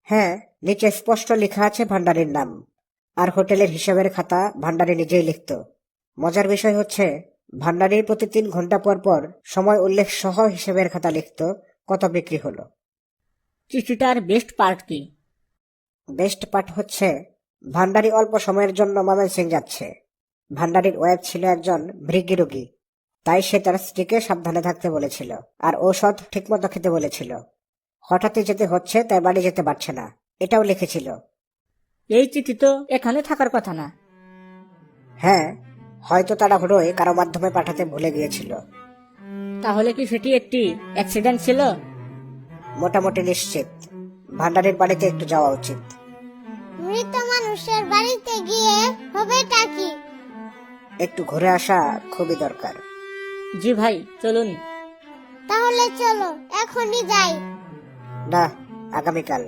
হ্যাঁ, নিচে স্পষ্ট লেখা আছে ভান্ডারীর নাম, আর হোটেলের হিসাবের খাতা ভান্ডারী নিজেই লিখত। মজার বিষয় হচ্ছে, ভান্ডারী প্রতি 3 ঘন্টা পর পর সময় উল্লেখ সহ হিসাবের খাতা লিখত কত বিক্রি হলো। চিঠিটার বেস্ট পার্ট কি? বেস্ট পার্ট হচ্ছে, ভান্ডারী অল্প সময়ের জন্য ময়মনসিং যাচ্ছে। ভান্ডারীর ওয়াইফ ছিল একজন মৃগী রোগী, তাই সে তার স্ত্রীকে সাবধানে থাকতে বলেছিল আর ঔষধ ঠিকমতো খেতে বলেছিল। হঠাৎই যেতে হচ্ছে, তাই বাড়ি যেতে পারছে না, এটাও লিখেছিল। এই চিঠি তো এখানে থাকার কথা না। হ্যাঁ, হয়তো তাড়াহুড়োয় কারো মাধ্যমে পাঠাতে ভুলে গিয়েছিল। তাহলে কি সেটি একটি অ্যাক্সিডেন্ট ছিল? মোটামুটি নিশ্চিত ভান্ডারীর বাড়িতে একটু যাওয়া উচিত। মৃত মানুষের বাড়িতে গিয়ে হবেটা কি? একটু ঘুরে আসা খুবই দরকার। জি ভাই, চলুন। তাহলে চলো এখনই যাই। না, আগামীকাল।